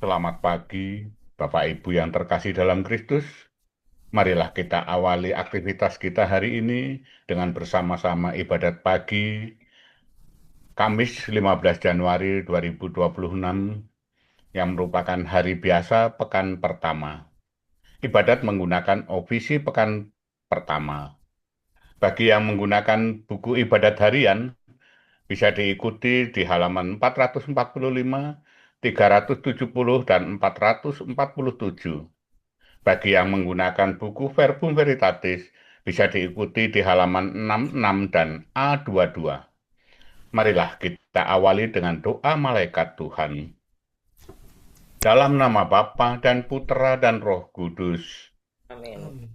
Selamat pagi, Bapak Ibu yang terkasih dalam Kristus. Marilah kita awali aktivitas kita hari ini dengan bersama-sama ibadat pagi Kamis 15 Januari 2026 yang merupakan hari biasa pekan pertama. Ibadat menggunakan ofisi pekan pertama. Bagi yang menggunakan buku ibadat harian, bisa diikuti di halaman 445, 370, dan 447. Bagi yang menggunakan buku Verbum Veritatis, bisa diikuti di halaman 66 dan A22. Marilah kita awali dengan doa malaikat Tuhan. Dalam nama Bapa dan Putera dan Roh Kudus. Amin.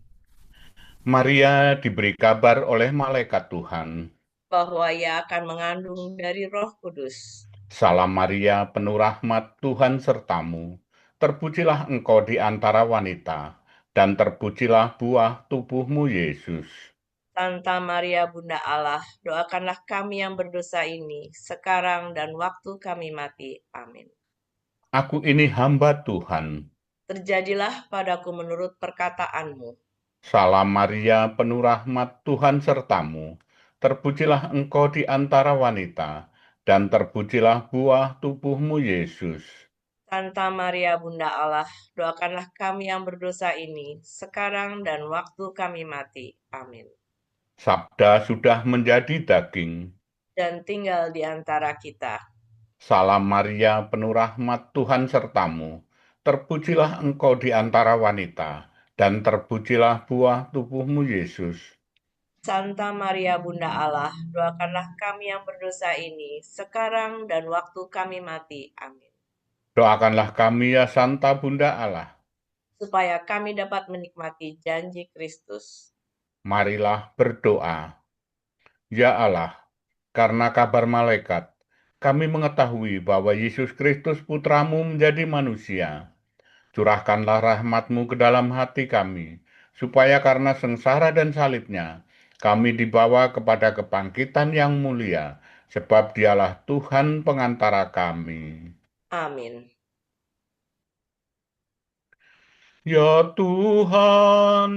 Maria diberi kabar oleh malaikat Tuhan. Bahwa ia akan mengandung dari Roh Kudus. Salam Maria, penuh rahmat, Tuhan sertamu. Terpujilah engkau di antara wanita, dan terpujilah buah tubuhmu, Yesus. Santa Maria Bunda Allah, doakanlah kami yang berdosa ini, sekarang dan waktu kami mati. Amin. Aku ini hamba Tuhan. Terjadilah padaku menurut perkataanmu. Salam Maria, penuh rahmat, Tuhan sertamu. Terpujilah engkau di antara wanita, dan terpujilah buah tubuhmu, Yesus. Santa Maria Bunda Allah, doakanlah kami yang berdosa ini, sekarang dan waktu kami mati. Amin. Sabda sudah menjadi daging. Dan tinggal di antara kita. Salam Maria, penuh rahmat, Tuhan sertamu. Terpujilah engkau di antara wanita, dan terpujilah buah tubuhmu, Yesus. Santa Maria Bunda Allah, doakanlah kami yang berdosa ini, sekarang dan waktu kami mati. Amin. Doakanlah kami ya Santa Bunda Allah. Supaya kami dapat menikmati janji Kristus. Marilah berdoa. Ya Allah, karena kabar malaikat, kami mengetahui bahwa Yesus Kristus Putramu menjadi manusia. Curahkanlah rahmat-Mu ke dalam hati kami, supaya karena sengsara dan salibnya, kami dibawa kepada kebangkitan yang mulia, sebab dialah Tuhan pengantara kami. Amin. Ya Tuhan,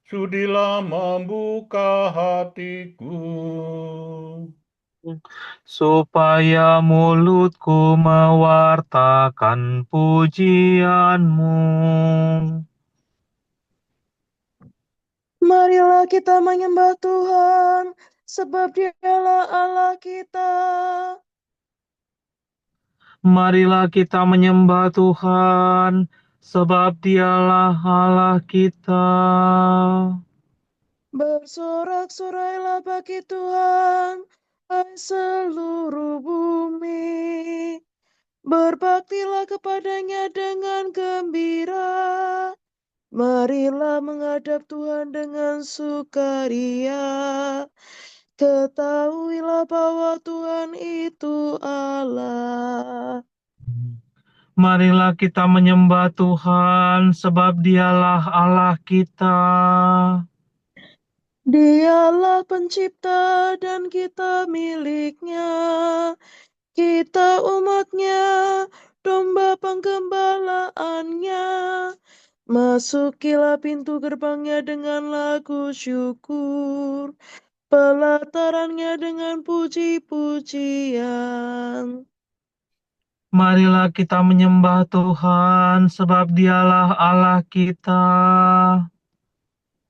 sudilah membuka hatiku, supaya mulutku mewartakan pujianmu. Marilah kita menyembah Tuhan, sebab Dialah Allah kita. Marilah kita menyembah Tuhan, sebab Dialah Allah kita. Bersorak-sorailah bagi Tuhan, hai seluruh bumi. Berbaktilah kepadanya dengan gembira. Marilah menghadap Tuhan dengan sukaria. Ketahuilah bahwa Tuhan itu Allah. Marilah kita menyembah Tuhan, sebab Dialah Allah kita. Dialah pencipta dan kita miliknya. Kita umatnya, domba penggembalaannya. Masukilah pintu gerbangnya dengan lagu syukur. Pelatarannya dengan puji-pujian. Marilah kita menyembah Tuhan, sebab Dialah Allah kita.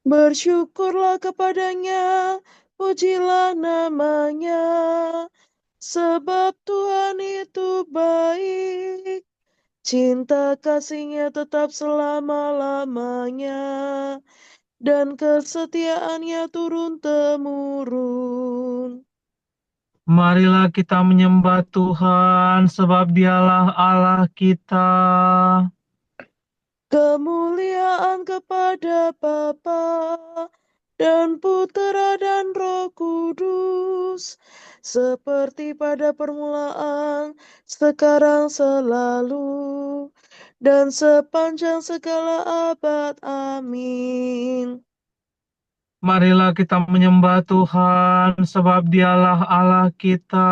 Bersyukurlah kepadanya, pujilah namanya. Sebab Tuhan itu baik, cinta kasihnya tetap selama-lamanya, dan kesetiaannya turun-temurun. Marilah kita menyembah Tuhan, sebab Dialah Allah kita. Kemuliaan kepada Bapa dan Putera dan Roh Kudus, seperti pada permulaan, sekarang, selalu, dan sepanjang segala abad. Amin. Marilah kita menyembah Tuhan, sebab Dialah Allah kita.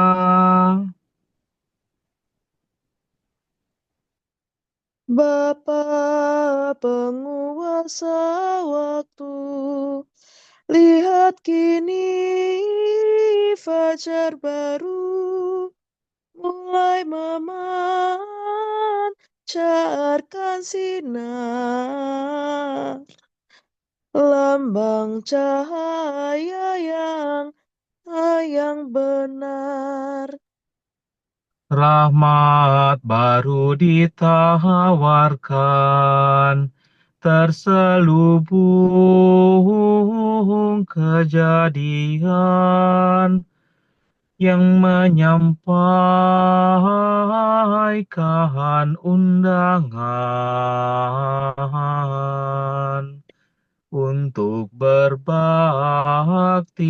Bapa penguasa waktu, lihat kini fajar baru mulai memancarkan sinar, lambang cahaya yang benar. Rahmat baru ditawarkan, terselubung kejadian yang menyampaikan undangan untuk berbakti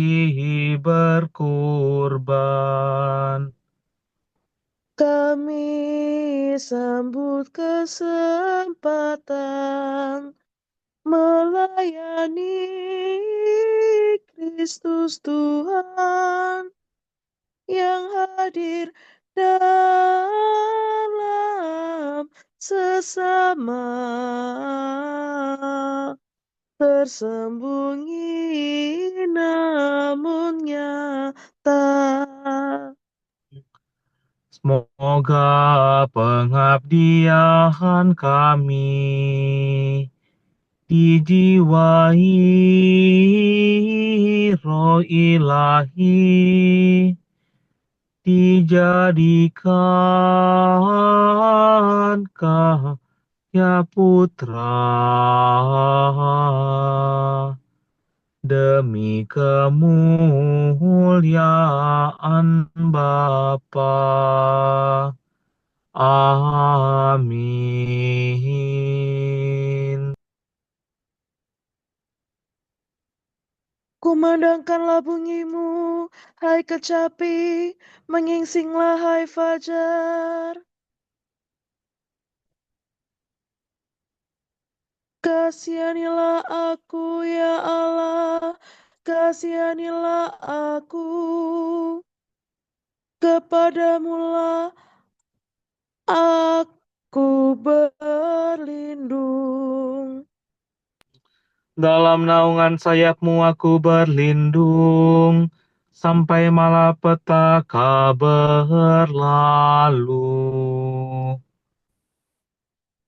berkorban. Kami sambut kesempatan melayani Kristus Tuhan yang hadir dalam sesama, tersembunyi namun nyata. Semoga pengabdian kami dijiwai roh ilahi, dijadikan karya putra demi kemuliaan Bapa. Amin. Kumandangkanlah bunyimu, hai kecapi, menyingsinglah hai fajar. Kasihanilah aku ya Allah, kasihanilah aku. Kepadamulah aku berlindung. Dalam naungan sayapmu aku berlindung, sampai malapetaka berlalu.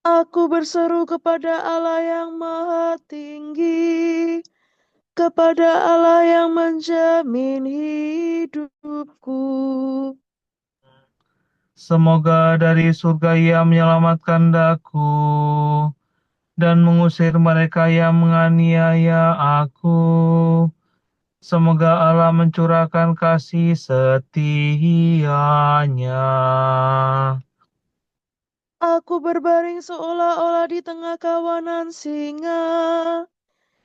Aku berseru kepada Allah yang Maha Tinggi, kepada Allah yang menjamin hidupku. Semoga dari surga Ia menyelamatkan daku dan mengusir mereka yang menganiaya aku. Semoga Allah mencurahkan kasih setia-Nya. Aku berbaring seolah-olah di tengah kawanan singa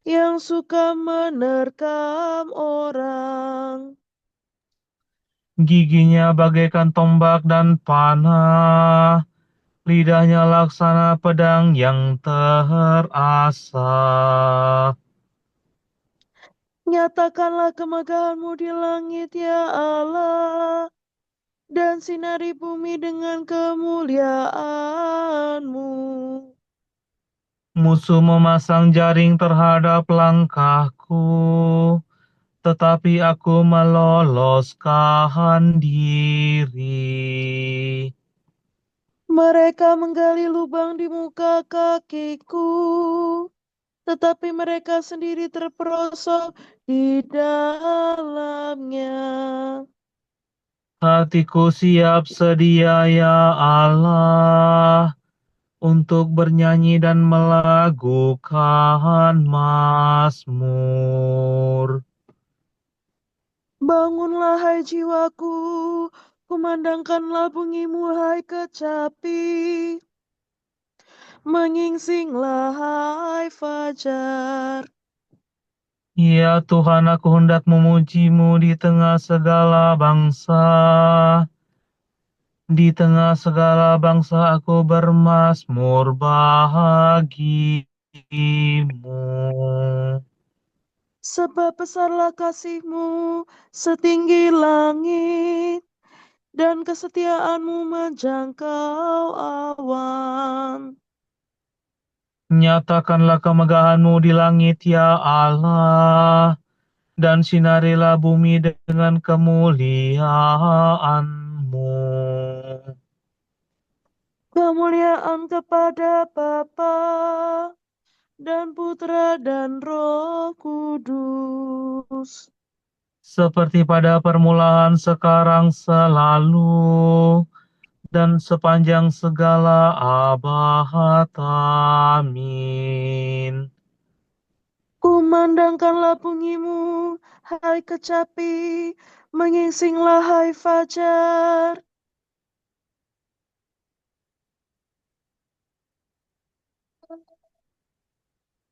yang suka menerkam orang. Giginya bagaikan tombak dan panah, lidahnya laksana pedang yang terasa. Nyatakanlah kemegahanmu di langit ya Allah, dan sinari bumi dengan kemuliaan-Mu. Musuh memasang jaring terhadap langkahku, tetapi aku meloloskan diri. Mereka menggali lubang di muka kakiku, tetapi mereka sendiri terperosok di dalamnya. Hatiku siap sedia ya Allah, untuk bernyanyi dan melakukan mazmur. Bangunlah hai jiwaku, kumandangkanlah bunyimu hai kecapi. Menyingsinglah hai fajar. Ya Tuhan, aku hendak memuji-Mu di tengah segala bangsa. Di tengah segala bangsa aku bermazmur bagimu. Sebab besarlah kasih-Mu setinggi langit, dan kesetiaan-Mu menjangkau awan. Nyatakanlah kemegahan-Mu di langit, ya Allah, dan sinarilah bumi dengan kemuliaan-Mu. Kemuliaan kepada Bapa dan Putra dan Roh Kudus. Seperti pada permulaan, sekarang, selalu, dan sepanjang segala abad. Amin. Kumandangkanlah bunyimu, hai kecapi, menyingsinglah hai fajar.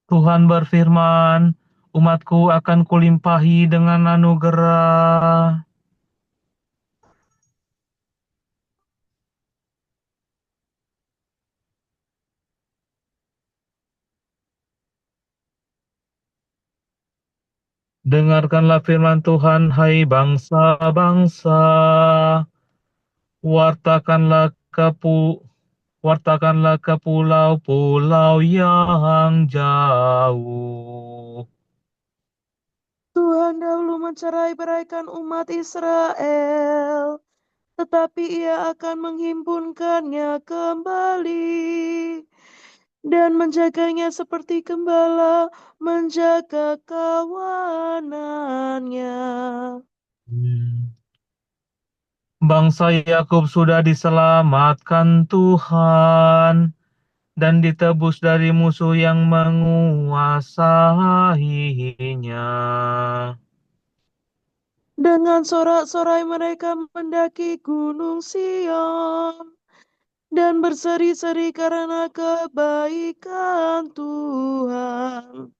Tuhan berfirman, umatku akan kulimpahi dengan anugerah. Dengarkanlah firman Tuhan, hai bangsa-bangsa. Wartakanlah ke pulau-pulau yang jauh. Tuhan dahulu mencerai-beraikan umat Israel, tetapi ia akan menghimpunkannya kembali dan menjaganya seperti gembala menjaga kawanannya. Bangsa Yakub sudah diselamatkan Tuhan dan ditebus dari musuh yang menguasainya. Dengan sorak-sorai mereka mendaki gunung Sion dan berseri-seri karena kebaikan Tuhan.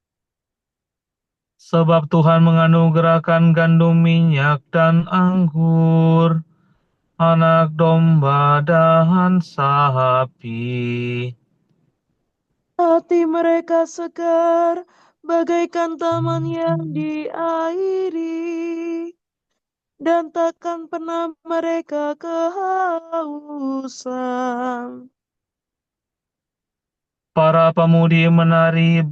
Sebab Tuhan menganugerahkan gandum, minyak, dan anggur, anak domba dan sapi. Hati mereka segar bagaikan taman yang diairi, dan takkan pernah mereka kehausan. Para pemudi menari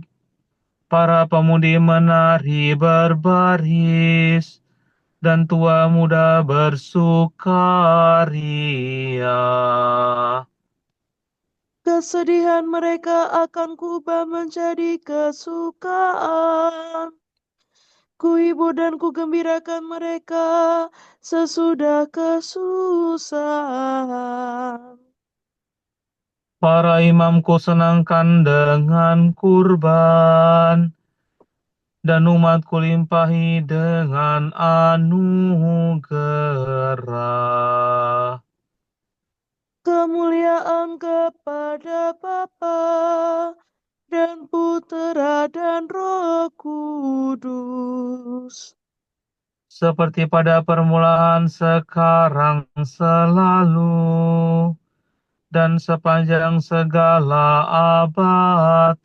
berbaris, dan tua muda bersukaria. Kesedihan mereka akan kuubah menjadi kesukaan. Kuhibur dan kugembirakan mereka sesudah kesusahan. Para imamku senangkan dengan kurban, dan umatku limpahi dengan anugerah. Kemuliaan kepada Bapa dan Putera dan Roh Kudus. Seperti pada permulaan, sekarang, selalu, dan sepanjang segala abad.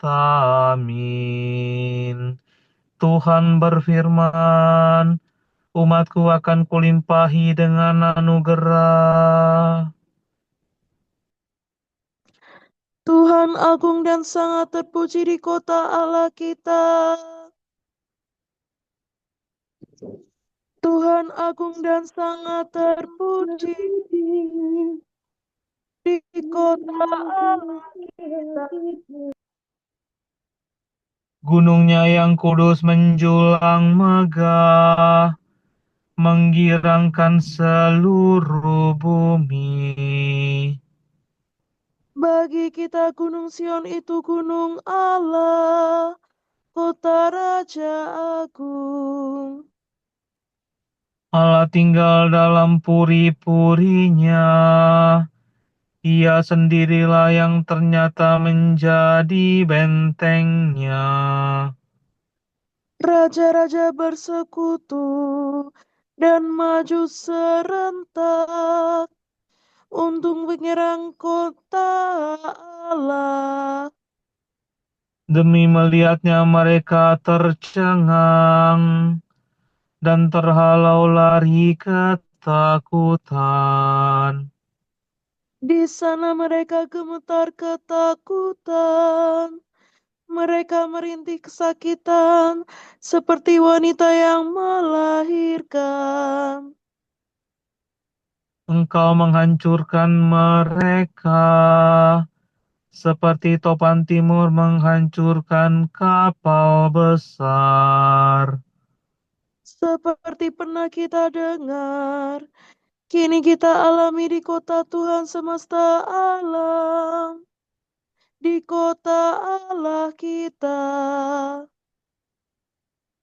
Amin. Tuhan berfirman, umatku akan kulimpahi dengan anugerah. Tuhan agung dan sangat terpuji di kota Allah kita. Tuhan agung dan sangat terpuji di kota Allah kita. Gunungnya yang kudus menjulang megah, menggirangkan seluruh bumi. Bagi kita Gunung Sion itu gunung Allah, kota Raja Agung. Allah tinggal dalam puri-purinya. Ia sendirilah yang ternyata menjadi bentengnya. Raja-raja bersekutu dan maju serentak untuk menyerang kota Allah. Demi melihatnya mereka tercengang dan terhalau lari ketakutan. Di sana mereka gemetar ketakutan Mereka merintih kesakitan seperti wanita yang melahirkan. Engkau menghancurkan mereka seperti topan timur menghancurkan kapal besar. Seperti pernah kita dengar, kini kita alami di kota Tuhan semesta alam, di kota Allah kita.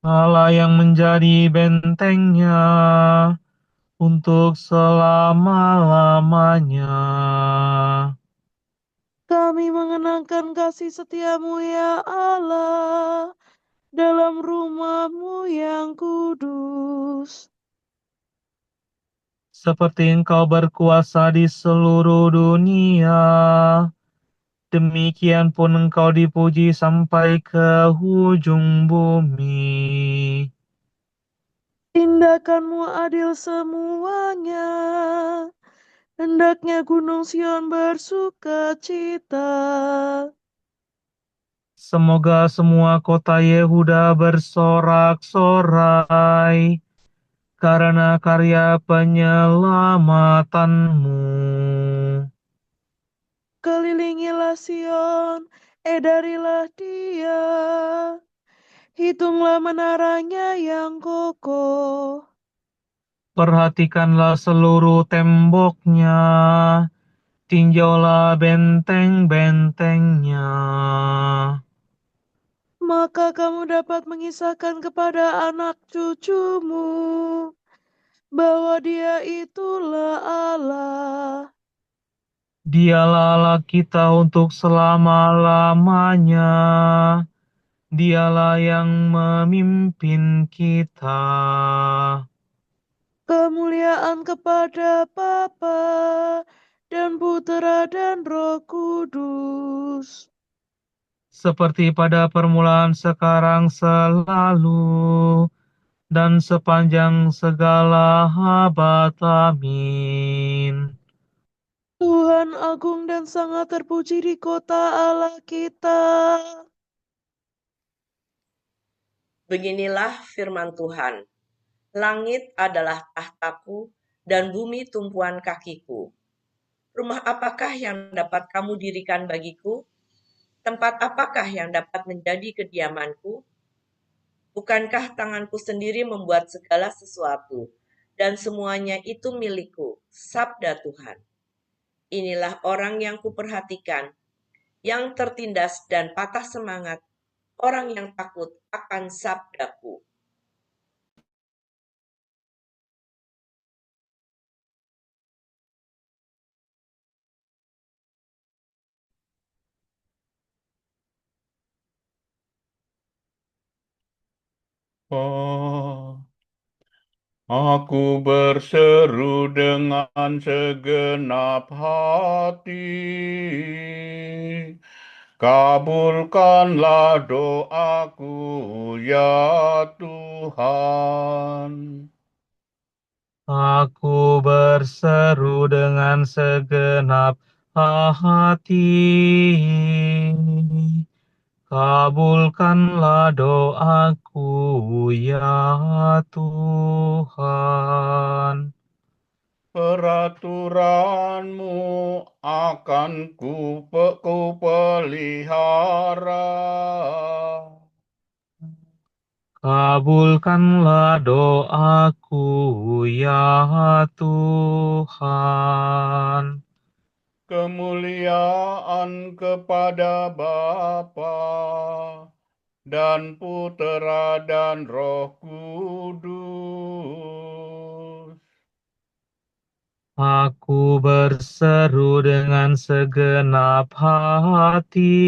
Allah yang menjadi bentengnya untuk selama-lamanya. Kami mengenangkan kasih setiamu ya Allah dalam rumah-Mu yang kudus. Seperti Engkau berkuasa di seluruh dunia, demikian pun Engkau dipuji sampai ke ujung bumi. Tindakan-Mu adil semuanya. Hendaknya Gunung Sion bersuka cita. Semoga semua kota Yehuda bersorak-sorai karena karya penyelamatanmu. Kelilingilah Sion, edarilah dia. Hitunglah menaranya yang kokoh. Perhatikanlah seluruh temboknya, tinjaulah benteng-bentengnya. Maka kamu dapat mengisahkan kepada anak cucumu bahwa Dia itulah Allah. Dialah Allah kita untuk selama-lamanya. Dialah yang memimpin kita. Kemuliaan kepada Bapa dan Putera dan Roh Kudus. Seperti pada permulaan, sekarang, selalu, dan sepanjang segala abad. Amin. Tuhan agung dan sangat terpuji di kota Allah kita. Beginilah firman Tuhan. Langit adalah tahtaku dan bumi tumpuan kakiku. Rumah apakah yang dapat kamu dirikan bagiku? Tempat apakah yang dapat menjadi kediamanku? Bukankah tanganku sendiri membuat segala sesuatu, dan semuanya itu milikku, sabda Tuhan. Inilah orang yang kuperhatikan, yang tertindas dan patah semangat, orang yang takut akan sabdaku. Oh, aku berseru dengan segenap hati. Kabulkanlah doaku, ya Tuhan. Aku berseru dengan segenap hati. Kabulkanlah doaku, ya Tuhan. Peraturanmu akan ku pelihara. Kabulkanlah doaku, ya Tuhan. Kemuliaan kepada Bapa dan Putera dan Roh Kudus. Aku berseru dengan segenap hati.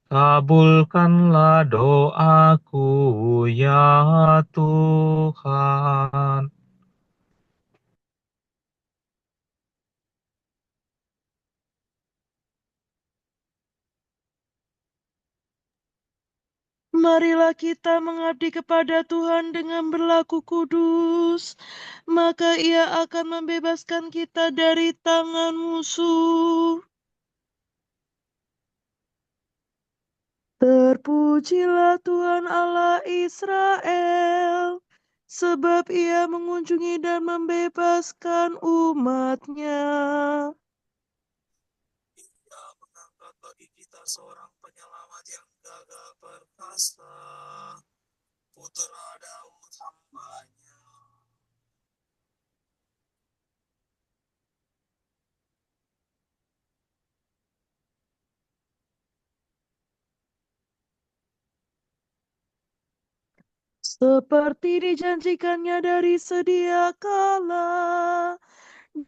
Kabulkanlah doaku, ya Tuhan. Marilah kita mengabdi kepada Tuhan dengan berlaku kudus, maka Ia akan membebaskan kita dari tangan musuh. Terpujilah Tuhan Allah Israel, sebab Ia mengunjungi dan membebaskan umat-Nya. Ia mengangkat bagi kita seorang penyelamat yang gagah perkasa, Putra Daud hamba-Nya. Seperti dijanjikannya dari sedia kala,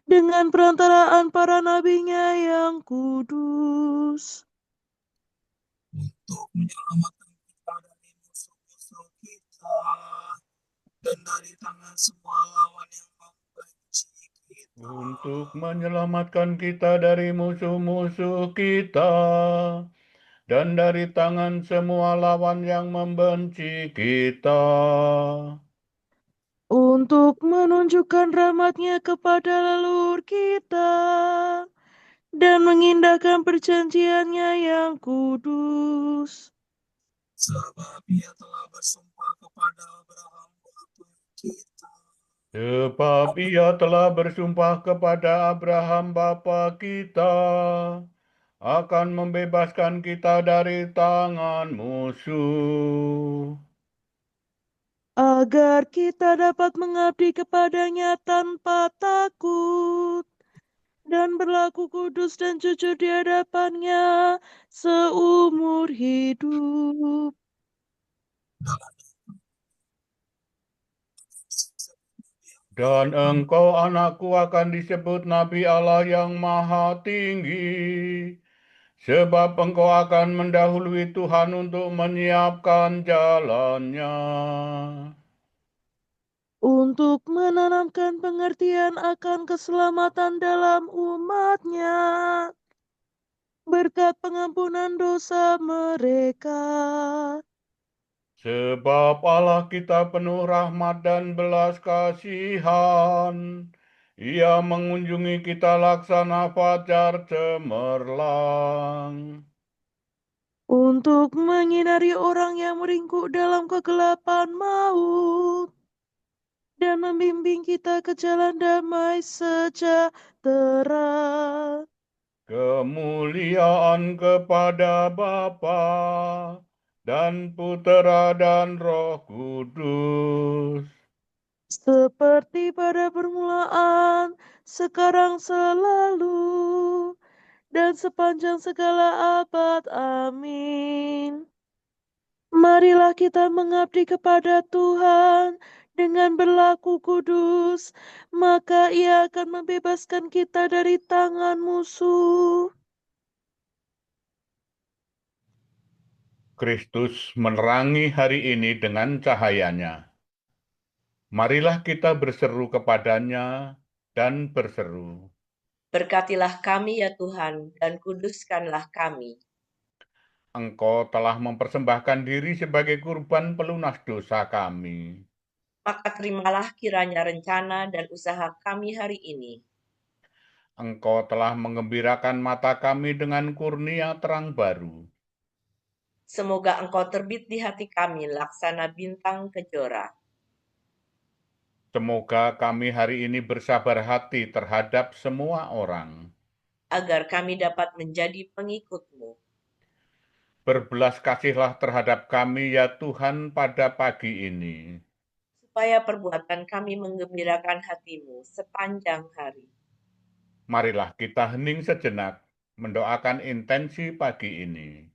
dengan perantaraan para nabi-Nya yang kudus. Untuk menyelamatkan kita dari musuh-musuh kita, dan dari tangan semua lawan yang membenci kita. Untuk menyelamatkan kita dari musuh-musuh kita, dan dari tangan semua lawan yang membenci kita. Untuk menunjukkan rahmat-Nya kepada leluhur kita, dan mengindahkan perjanjian-Nya yang kudus. Sebab Ia telah bersumpah kepada Abraham bapa kita, Sebab Ia telah bersumpah kepada Abraham bapa kita, akan membebaskan kita dari tangan musuh, agar kita dapat mengabdi kepada-Nya tanpa takut, dan berlaku kudus dan jujur di hadapan-Nya seumur hidup. dan engkau anakku akan disebut Nabi Allah yang Maha Tinggi, sebab engkau akan mendahului Tuhan untuk menyiapkan jalannya, Untuk menanamkan pengertian akan keselamatan dalam umat-Nya, berkat pengampunan dosa mereka. sebab Allah kita penuh rahmat dan belas kasihan. Ia mengunjungi kita laksana fajar cemerlang, Untuk menyinari orang yang meringkuk dalam kegelapan maut, dan membimbing kita ke jalan damai sejahtera. kemuliaan kepada Bapa dan Putera dan Roh Kudus, Seperti pada permulaan, sekarang selalu, dan sepanjang segala abad. Amin. Marilah kita mengabdi kepada Tuhan dengan berlaku kudus, maka Ia akan membebaskan kita dari tangan musuh. Kristus menerangi hari ini dengan cahayanya. Marilah kita berseru kepadanya dan berseru, Berkatilah kami ya Tuhan, dan kuduskanlah kami. Engkau telah mempersembahkan diri sebagai kurban pelunas dosa kami. Maka terimalah kiranya rencana dan usaha kami hari ini. Engkau telah mengembirakan mata kami dengan kurnia terang baru. Semoga Engkau terbit di hati kami laksana bintang kejora. Semoga kami hari ini bersabar hati terhadap semua orang. Agar kami dapat menjadi pengikut-Mu. Berbelas kasihlah terhadap kami ya Tuhan pada pagi ini. Supaya perbuatan kami menggembirakan hati-Mu sepanjang hari. Marilah kita hening sejenak, mendoakan intensi pagi ini.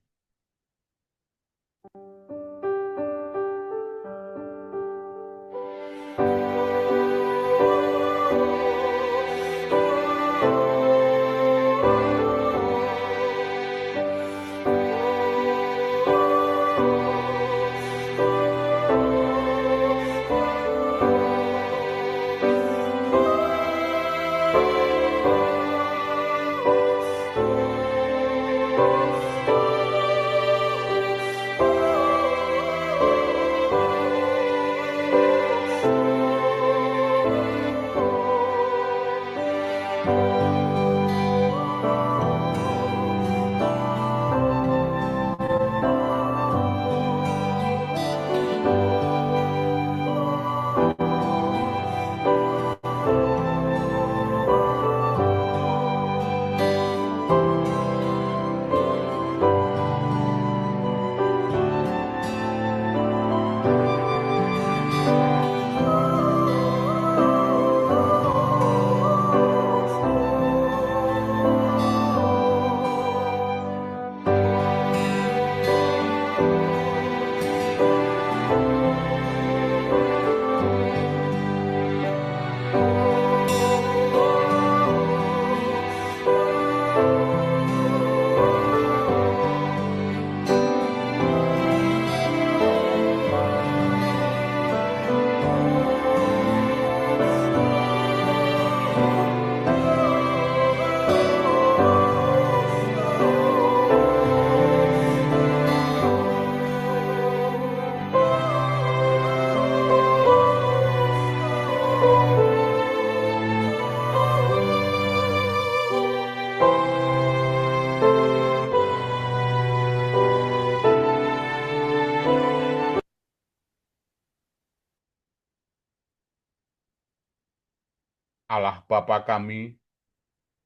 Allah Bapa kami,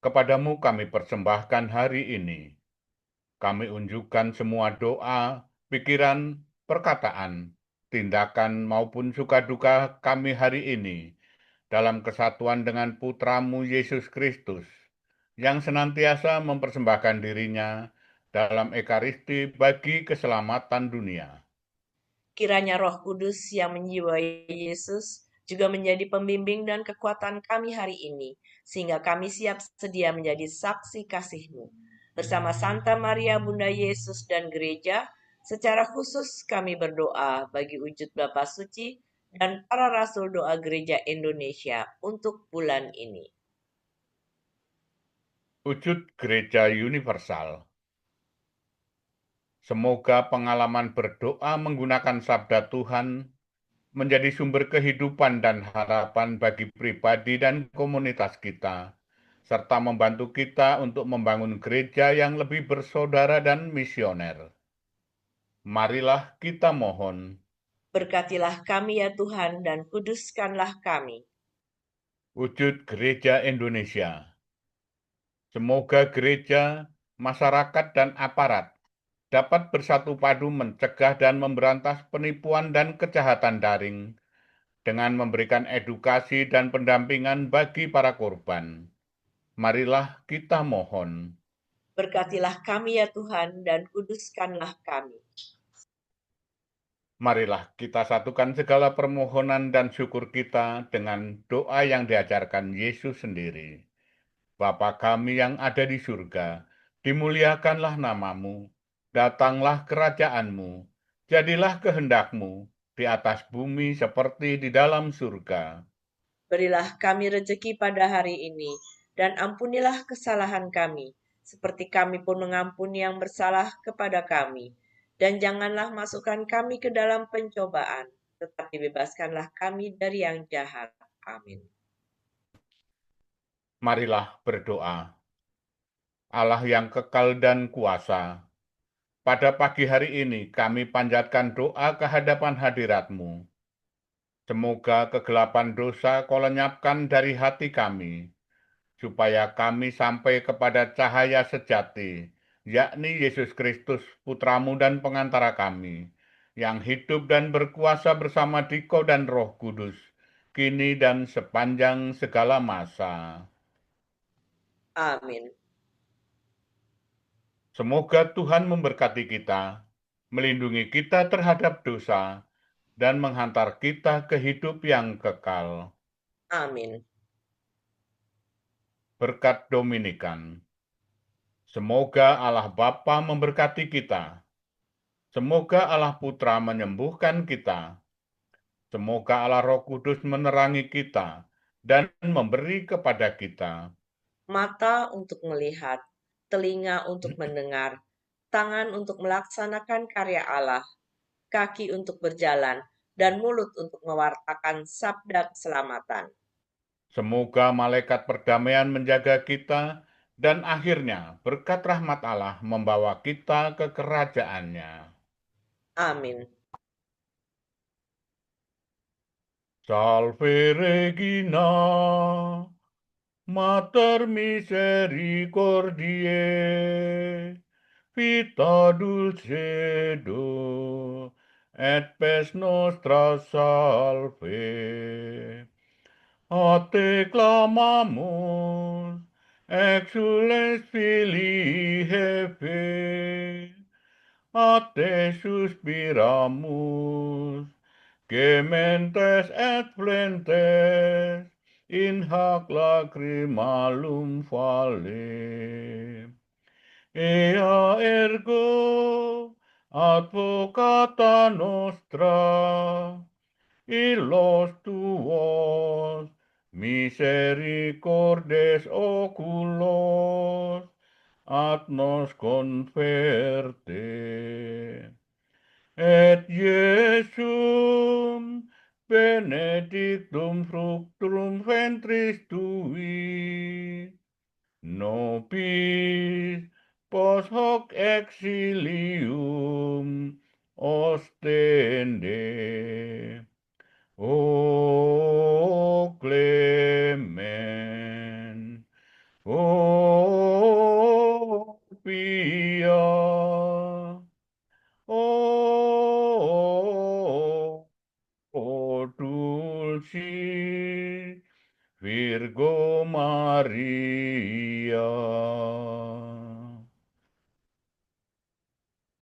kepadamu kami persembahkan hari ini. Kami unjukkan semua doa, pikiran, perkataan, tindakan maupun suka-duka kami hari ini dalam kesatuan dengan Putramu Yesus Kristus, yang senantiasa mempersembahkan dirinya dalam Ekaristi bagi keselamatan dunia. Kiranya Roh Kudus yang menjiwai Yesus juga menjadi pembimbing dan kekuatan kami hari ini, sehingga kami siap sedia menjadi saksi kasih-Mu. Bersama Santa Maria Bunda Yesus dan gereja, secara khusus kami berdoa bagi wujud Bapa Suci dan para rasul doa gereja Indonesia untuk bulan ini. Wujud Gereja Universal. Semoga pengalaman berdoa menggunakan sabda Tuhan menjadi sumber kehidupan dan harapan bagi pribadi dan komunitas kita, serta membantu kita untuk membangun gereja yang lebih bersaudara dan misioner. Marilah kita mohon. Berkatilah kami ya Tuhan dan kuduskanlah kami. Wujud Gereja Indonesia. Semoga gereja, masyarakat, dan aparat dapat bersatu padu mencegah dan memberantas penipuan dan kejahatan daring dengan memberikan edukasi dan pendampingan bagi para korban. Marilah kita mohon. Berkatilah kami ya Tuhan dan kuduskanlah kami. Marilah kita satukan segala permohonan dan syukur kita dengan doa yang diajarkan Yesus sendiri. Bapa kami yang ada di surga, dimuliakanlah namamu, datanglah kerajaanmu, jadilah kehendakmu di atas bumi seperti di dalam surga. Berilah kami rejeki pada hari ini, dan ampunilah kesalahan kami, seperti kami pun mengampuni yang bersalah kepada kami. Dan janganlah masukkan kami ke dalam pencobaan, tetapi bebaskanlah kami dari yang jahat. Amin. Marilah berdoa. Allah yang kekal dan kuasa, pada pagi hari ini kami panjatkan doa ke hadapan hadirat-Mu. Semoga kegelapan dosa Kau lenyapkan dari hati kami, supaya kami sampai kepada cahaya sejati, yakni Yesus Kristus, Putramu dan pengantara kami, yang hidup dan berkuasa bersama Dikau dan Roh Kudus, kini dan sepanjang segala masa. Amin. Semoga Tuhan memberkati kita, melindungi kita terhadap dosa, dan menghantar kita ke hidup yang kekal. Amin. Berkat Dominikan. Semoga Allah Bapa memberkati kita. Semoga Allah Putra menyembuhkan kita. Semoga Allah Roh Kudus menerangi kita dan memberi kepada kita Mata untuk melihat, telinga untuk mendengar, tangan untuk melaksanakan karya Allah, kaki untuk berjalan, dan mulut untuk mewartakan sabda keselamatan. Semoga malaikat perdamaian menjaga kita, dan akhirnya berkat rahmat Allah membawa kita ke kerajaannya. Amin. Salve Regina, Mater misericordiae, vita dulcedo, et pes nostra salve. A te clamamus, exules filii Hebe, a te suspiramus, gementes et flentes, in hac lacrimalum vale. Ea ergo advocata nostra, illos tuos misericordes oculos ad nos conferte. Et Iesum benedictum fructum ventris tui, nobis post hoc exilium ostende. O clemente. hari.